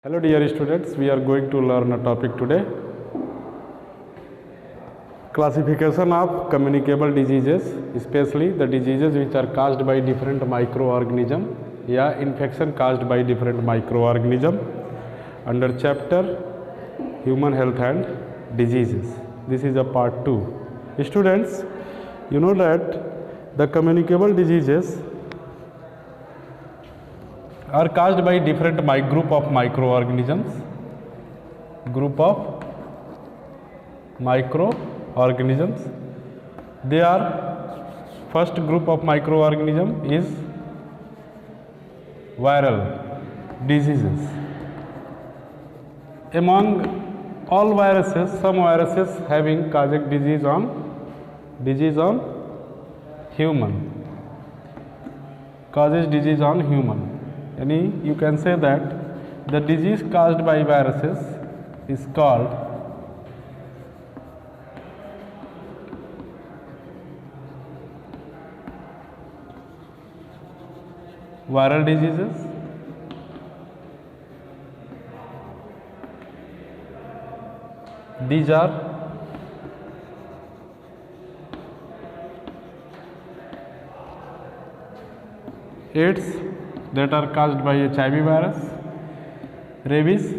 Hello dear students, we are going to learn a topic today. Classification of communicable diseases, especially the diseases which are caused by different microorganisms, infection caused by different microorganisms under chapter Human Health and Diseases. This is a part 2. Students, you know that the communicable diseases are caused by different group of microorganisms. They are, first group of microorganism is viral diseases. Among all viruses, some viruses having causing disease on human, causes disease on human. You can say that the disease caused by viruses is called viral diseases. These are AIDS that are caused by HIV virus, rabies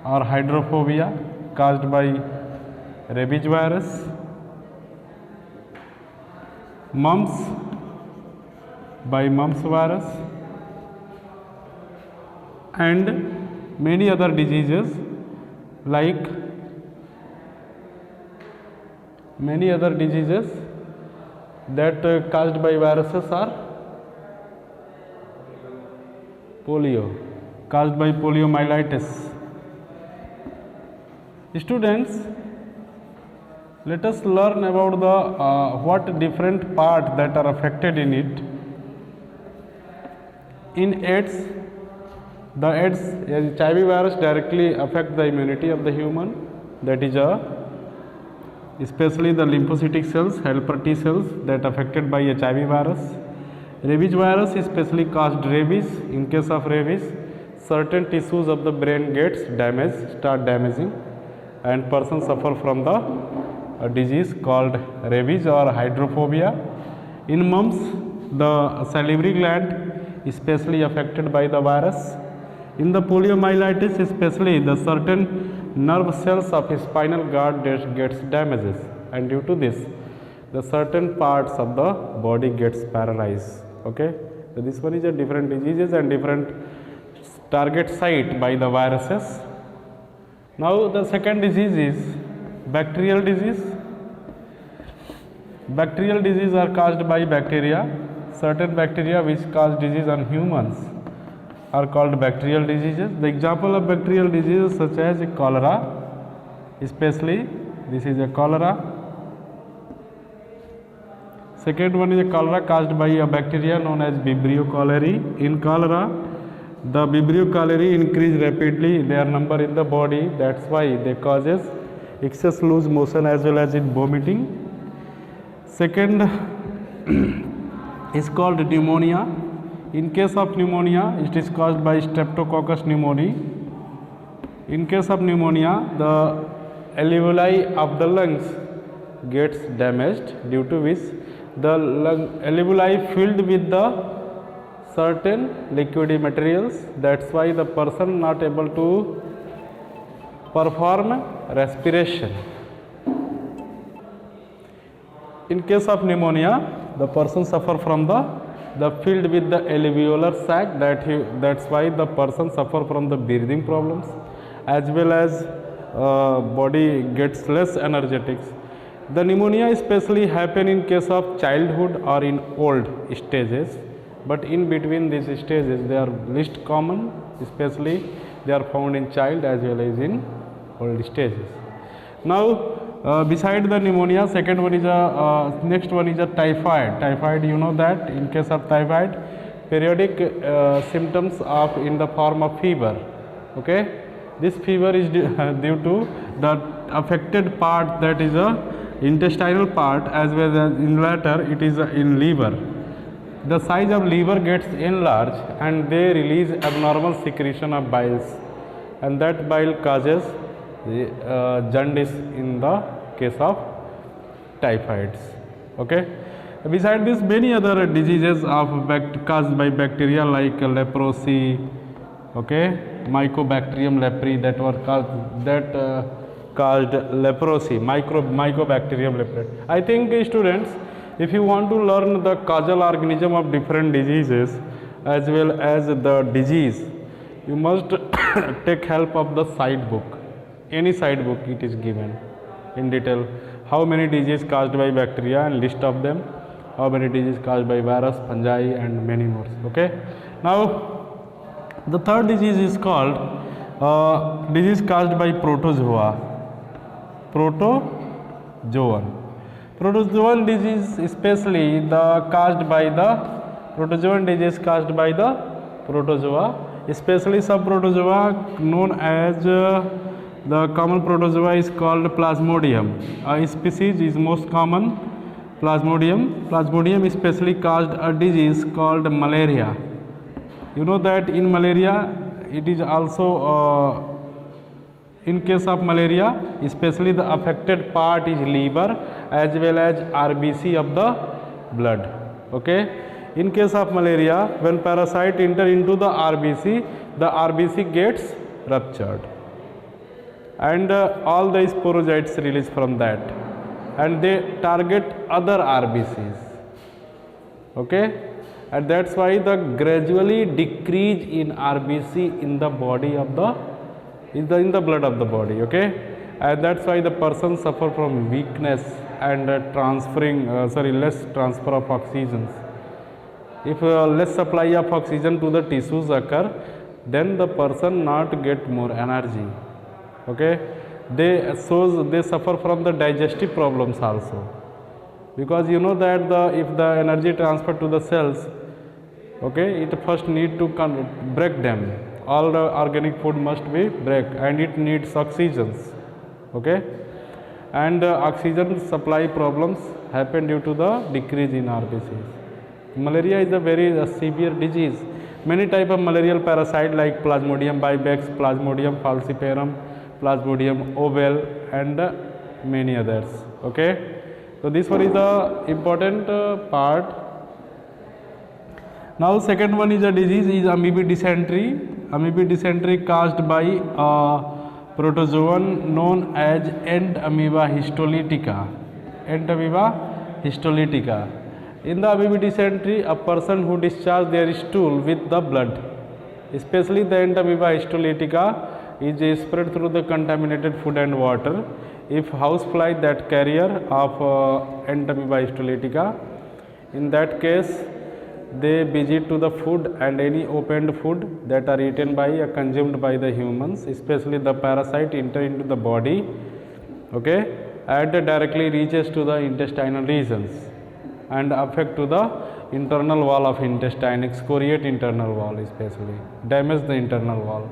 or hydrophobia caused by rabies virus, mumps by mumps virus, and many other diseases like that caused by viruses are polio, caused by poliomyelitis. Students, let us learn about the what different parts that are affected in it. In AIDS, the AIDS HIV virus directly affects the immunity of the human, that is especially the lymphocytic cells, helper T cells that affected by HIV virus. Rabies virus especially caused rabies. In case of rabies, certain tissues of the brain gets damaged, start damaging, and person suffer from the disease called rabies or hydrophobia. In mumps, the salivary gland especially affected by the virus. In the poliomyelitis, especially the certain nerve cells of spinal cord gets damages, and due to this, the certain parts of the body gets paralyzed. Okay, so this one is a different diseases and different target site by the viruses. Now the second disease is bacterial disease. Bacterial disease are caused by bacteria. Certain bacteria which cause disease on humans are called bacterial diseases. The example of bacterial diseases such as cholera, especially this is a cholera. Second one is a cholera caused by a bacteria known as Vibrio cholerae. In cholera, the Vibrio cholerae increase rapidly their number in the body. That's why they causes excess loose motion as well as in vomiting. Second is called pneumonia. In case of pneumonia, it is caused by Streptococcus pneumoniae. In case of pneumonia, the alveoli of the lungs gets damaged, due to which the alveoli filled with the certain liquidy materials. That's why the person not able to perform respiration. In case of pneumonia, the person suffer from the filled with the alveolar sac, that's why the person suffer from the breathing problems, as well as body gets less energetic. The pneumonia especially happen in case of childhood or in old stages, but in between these stages they are least common, especially they are found in child as well as in old stages. Now beside the pneumonia, second one is next one is a typhoid. Typhoid, you know that in case of typhoid, periodic symptoms of in the form of fever. Okay, this fever is due to the affected part, that is a intestinal part, as well as in latter it is in liver. the size of liver gets enlarged and they release abnormal secretion of biles, and that bile causes jaundice in the case of typhoids. Okay. Besides this, many other diseases of caused by bacteria like leprosy, okay, Mycobacterium leprae, that were caused leprosy, Mycobacterium leprae. I think students, if you want to learn the causal organism of different diseases as well as the disease, you must take help of the side book. Any side book, it is given in detail how many diseases caused by bacteria and list of them, how many diseases caused by virus, fungi, and many more. Okay. Now the third disease is called disease caused by protozoa. Protozoan disease, especially the caused by the protozoan disease caused by the protozoa, especially some protozoa known as the common protozoa is called Plasmodium. A species is most common, Plasmodium. Plasmodium especially caused a disease called malaria. You know that in malaria, it is also in case of malaria, especially the affected part is liver as well as RBC of the blood. Okay. In case of malaria, when parasite enter into the RBC gets ruptured, and all the sporozoites release from that, and they target other RBCs. Okay. And that's why the gradually decrease in RBC in the body of the in the blood of the body. Okay. And that's why the person suffer from weakness and less transfer of oxygens. If less supply of oxygen to the tissues occur, then the person not get more energy. Okay. They suffer from the digestive problems also, because you know that if the energy transfer to the cells, okay, it first need to break them. All the organic food must be break, and it needs oxygens. Okay. And oxygen supply problems happen due to the decrease in RBCs. Malaria is a very severe disease. Many type of malarial parasite like Plasmodium vivax, Plasmodium falciparum, Plasmodium ovale, and many others. Okay. So this one is the important part. Now second one is a disease is amoebic dysentery. Amoebic dysentery caused by a protozoan known as Entamoeba histolytica. Entamoeba histolytica. In the amoebic dysentery, a person who discharges their stool with the blood, especially the Entamoeba histolytica, is spread through the contaminated food and water. If housefly that carrier of Entamoeba histolytica, in that case they visit to the food and any opened food that are eaten by or consumed by the humans, especially the parasite enter into the body. Okay. And directly reaches to the intestinal regions and affect to the internal wall of intestine, excoriate internal wall, especially damage the internal wall.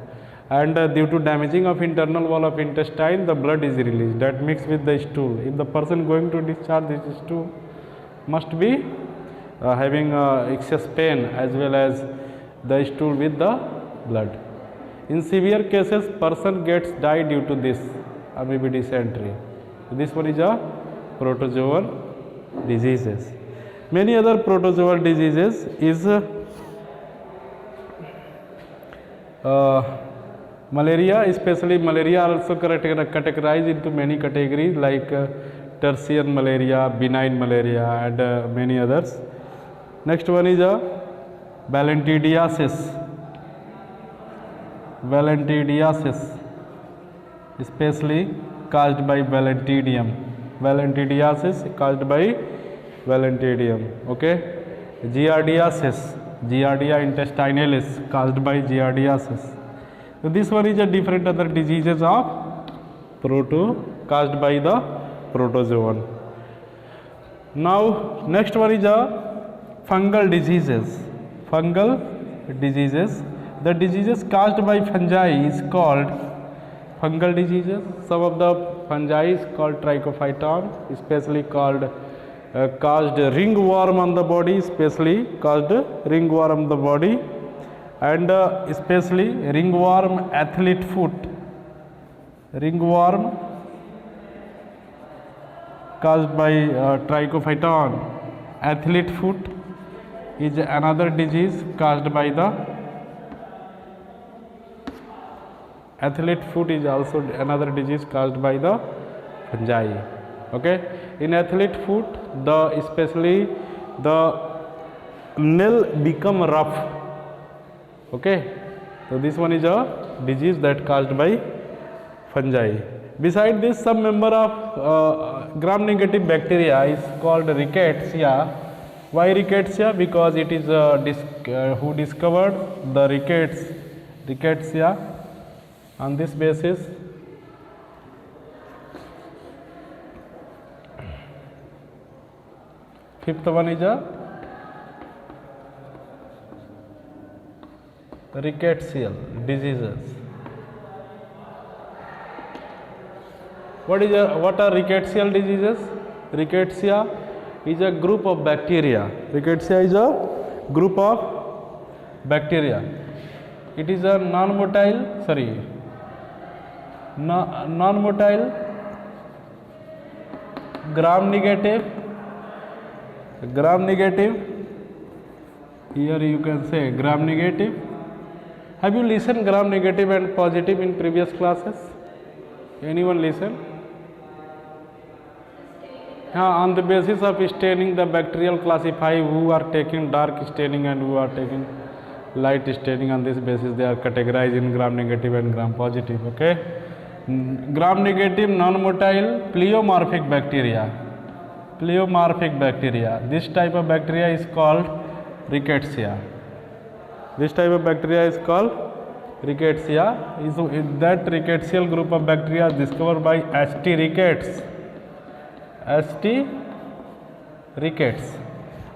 And due to damaging of internal wall of intestine, the blood is released that mix with the stool. If the person going to discharge this stool must be having excess pain as well as the stool with the blood. In severe cases, person gets die due to this amoebic dysentery. This one is a protozoal diseases. Many other protozoal diseases is malaria, especially malaria also categorized into many categories like tertiary malaria, benign malaria, and many others. Next one is balantidiasis. Balantidiasis, especially caused by Balantidium. Balantidiasis caused by Balantidium. Okay. Giardiasis, Giardia intestinalis, caused by Giardiasis. So this one is a different other diseases of caused by the protozoan. Now next one is a fungal diseases. Fungal diseases. The diseases caused by fungi is called fungal diseases. Some of the fungi is called Trichophyton, especially called caused ringworm on the body, especially caused ringworm on the body, and especially ringworm athlete foot. Ringworm caused by Trichophyton. Athlete foot is another disease caused by the athlete foot is also another disease caused by the fungi. Okay, in athlete foot, especially the nail become rough. Okay, so this one is a disease that caused by fungi. Beside this, some member of gram-negative bacteria is called Rickettsia. Why Rickettsia? Because it is who discovered the Rickettsia. On this basis, fifth one is a rickettsial diseases. What are rickettsial diseases? Rickettsia is a group of bacteria. Rickettsia is a group of bacteria. It is a non-motile gram-negative. Here you can say gram-negative. Have you listened gram-negative and positive in previous classes? Anyone listen? On the basis of staining, the bacterial classify who are taking dark staining and who are taking light staining. On this basis, they are categorized in gram-negative and gram-positive. Okay, gram-negative non-motile pleomorphic bacteria. This type of bacteria is called Rickettsia. That rickettsial group of bacteria discovered by H.T. Ricketts.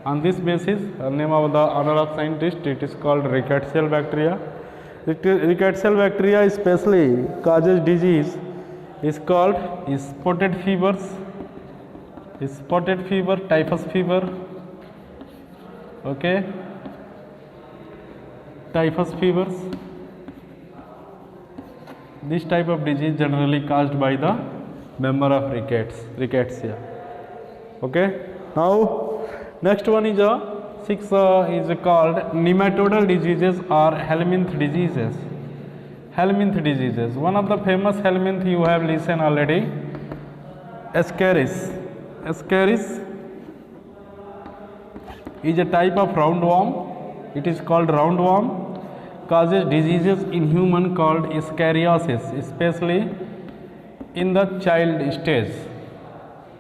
On this basis, name of the honor of scientist, it is called rickettsial bacteria. Rickettsial bacteria especially causes disease is called spotted fevers, typhus fever. Okay, typhus fevers. This type of disease generally caused by the member of Rickettsia. Okay, now next one is is called nematodal diseases or helminth diseases. One of the famous helminth you have listened already, Ascaris. Ascaris is a type of roundworm. It is called roundworm. Causes diseases in human called scariosis, especially in the child stage.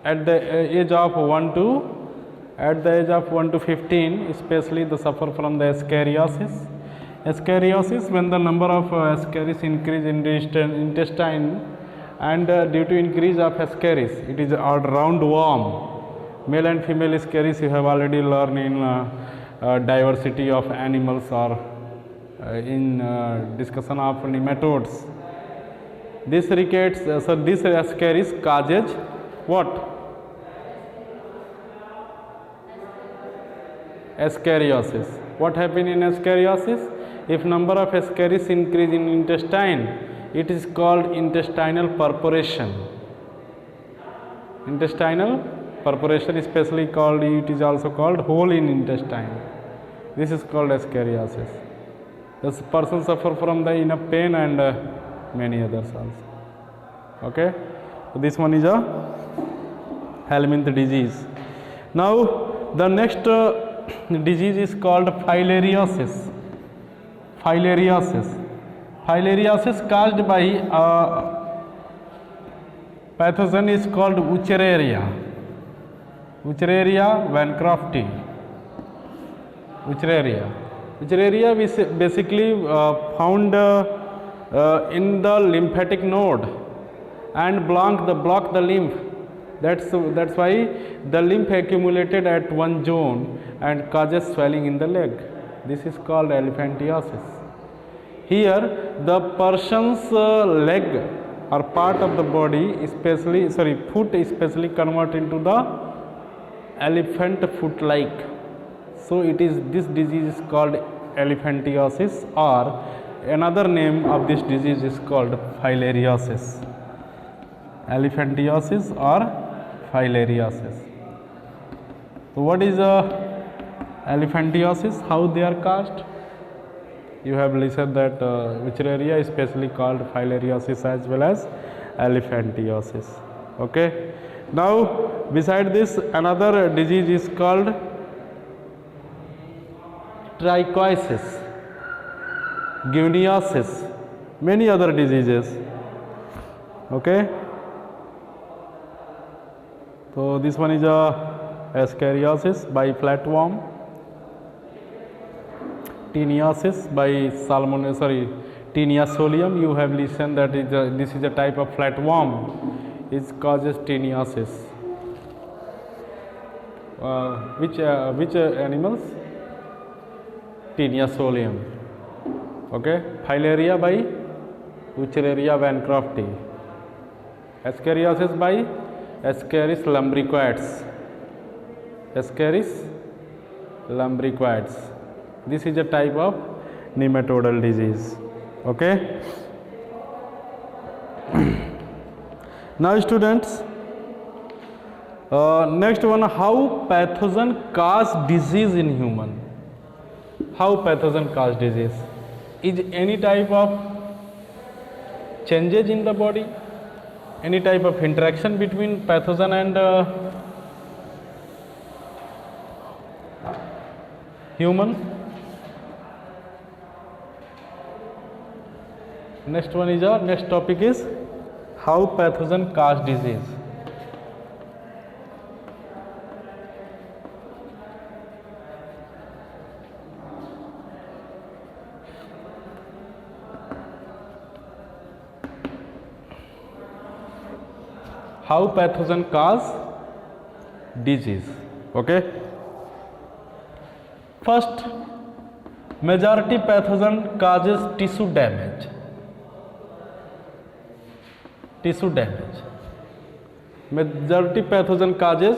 At the age of 1 to 15, especially they suffer from the ascariosis. Ascariosis, when the number of ascaris increase in the intestine, and due to increase of ascaris, it is a roundworm. Male and female ascaris you have already learned in diversity of animals or in discussion of nematodes. This ascaris causes what? Ascariosis. What happens in ascariosis? If number of ascaris increase in intestine, it is called intestinal perforation. Intestinal perforation, especially called, it is also called hole in intestine. This is called ascariosis. This person suffer from the enough pain and many others also. Okay, so this one is a helminth disease. Now the next disease is called filariasis. Filariasis caused by pathogen is called Wuchereria bancrofti. Wuchereria is basically found in the lymphatic node and block the lymph. That's why the lymph accumulated at one zone and causes swelling in the leg. This is called elephantiasis. Here the person's leg or part of the body, foot especially convert into the elephant foot like. So it is, this disease is called elephantiasis, or another name of this disease is called filariasis. Elephantiasis or filariasis. So what is elephantiasis? How they are caused? You have listened that Wuchereria is specially called filariasis as well as elephantiasis. Okay. Now beside this, another disease is called trichosis, guineasis, many other diseases. Okay. So this one is ascariasis by flatworm, teniasis by Taenia solium. You have listened that this is a type of flatworm. It causes teniasis. Which animals? Taenia solium. Okay. Filaria by Wuchereria bancrofti. Ascariasis by Ascaris lumbricoides. Ascaris lumbricoides. This is a type of nematodal disease. Okay. Now students, next one, how pathogen cause disease in human. How pathogen cause disease? Is any type of changes in the body, any type of interaction between pathogen and human. Next one is next topic is how pathogen cause disease. How pathogen cause disease. Okay. First, majority pathogen causes tissue damage. Tissue damage. Majority pathogen causes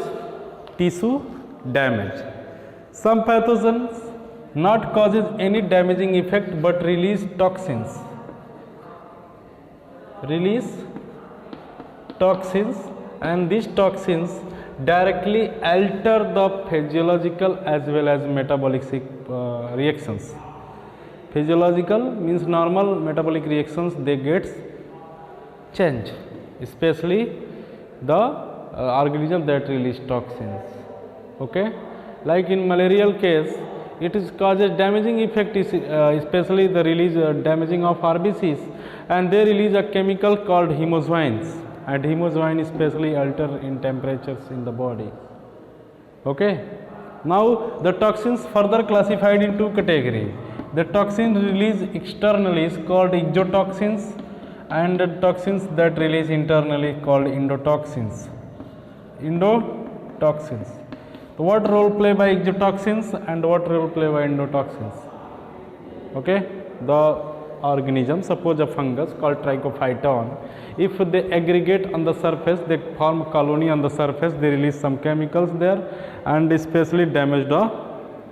tissue damage. Some pathogens not causes any damaging effect but release toxins. Release toxins, and these toxins directly alter the physiological as well as metabolic reactions. Physiological means normal, metabolic reactions they get change, especially the organism that release toxins. Okay, like in malarial case, it is causes damaging effect, especially the release damaging of RBCs, and they release a chemical called hemozoins, and hemozoin especially alter in temperatures in the body. Okay. Now the toxins further classified in two categories. The toxins released externally is called exotoxins, and the toxins that release internally called endotoxins. Endotoxins. So what role play by exotoxins and what role play by endotoxins? Okay, the organism, suppose a fungus called trichophyton, if they aggregate on the surface, they form a colony on the surface, they release some chemicals there and especially damage the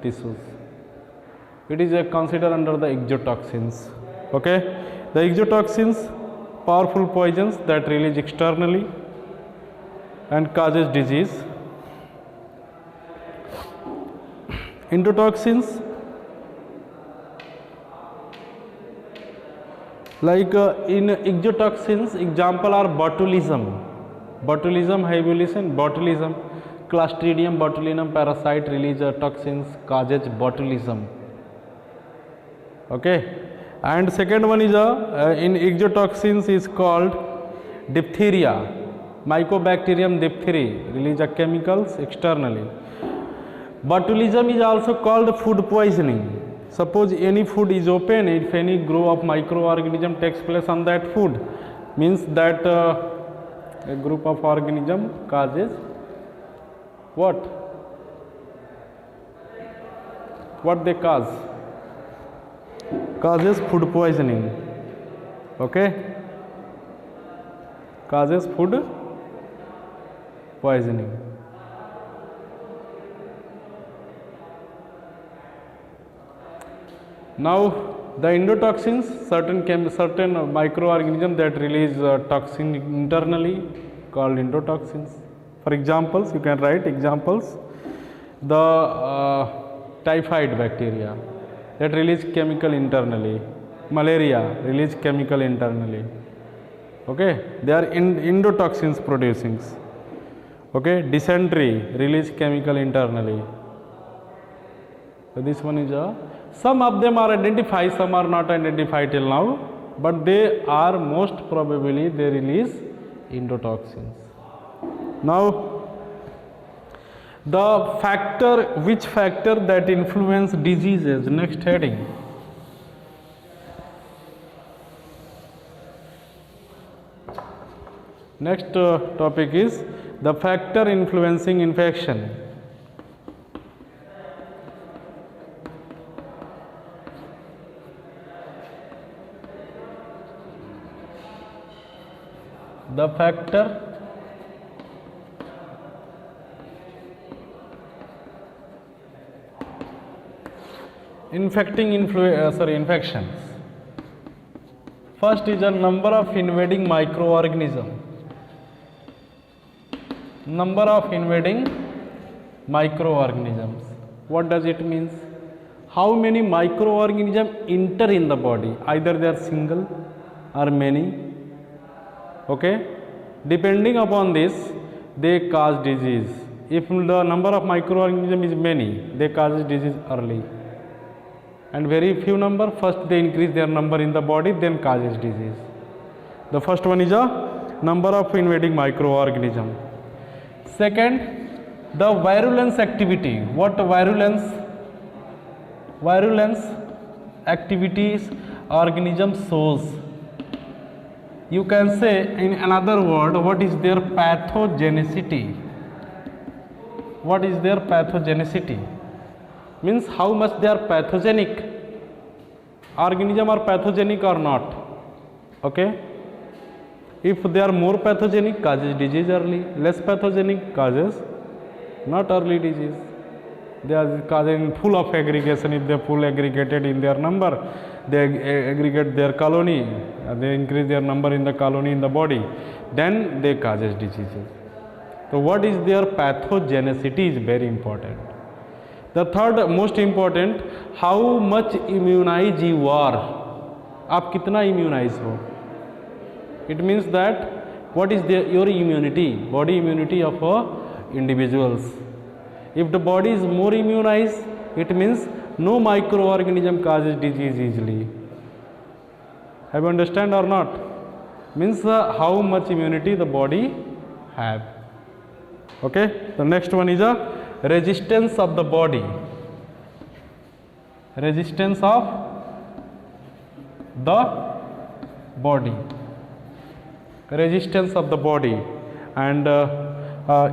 tissues. It is considered under the exotoxins. Okay, the exotoxins, powerful poisons that release externally and causes disease. Endotoxins, like in exotoxins, example are botulism. Botulism, have you listened? Botulism, Clostridium botulinum parasite release toxins, causes botulism. Okay, and second one is in exotoxins is called diphtheria. Mycobacterium diphtheria release chemicals externally. Botulism is also called food poisoning. Suppose any food is open, if any growth of microorganism takes place on that food, means that a group of organism causes what? What they cause? Causes food poisoning. Okay? Causes food poisoning. Now the endotoxins, certain microorganisms that release toxin internally called endotoxins. For examples, you can write examples. The typhoid bacteria that release chemical internally, malaria release chemical internally. Okay, they are endotoxins producing. Okay, dysentery release chemical internally. So this one is some of them are identified, some are not identified till now, but they are most probably they release endotoxins. Now the factor, which factor that influence diseases, next heading. Next topic is the factor influencing infection. The factor infections. First is a number of invading microorganisms. Number of invading microorganisms. What does it mean? How many microorganisms enter in the body? Either they are single or many. Okay, depending upon this, they cause disease. If the number of microorganisms is many, they cause disease early. And very few number, first they increase their number in the body, then causes disease. The first one is a number of invading microorganism. Second, the virulence activity. What virulence? Virulence activities organism shows. You can say in another word, what is their pathogenicity? What is their pathogenicity? Means how much they are pathogenic. Organism are pathogenic or not. Okay. If they are more pathogenic, causes disease early. Less pathogenic, causes not early disease. They are causing full of aggregation. If they are full aggregated in their number, they aggregate their colony, they increase their number in the colony in the body, then they causes diseases. So what is their pathogenicity is very important. The third most important, how much immunized you are. आप कितना immunize हो? It means that what is your immunity, body immunity of individuals. If the body is more immunized, it means no microorganism causes disease easily. Have you understand or not? Means how much immunity the body have. Okay. The next one is a resistance of the body. Resistance of the body. Resistance of the body. And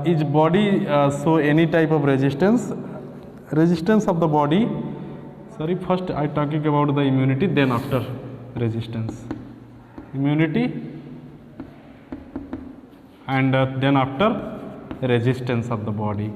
each body show any type of resistance. Resistance of the body. Sorry, first I talking about the immunity, then after resistance. Immunity and then after resistance of the body.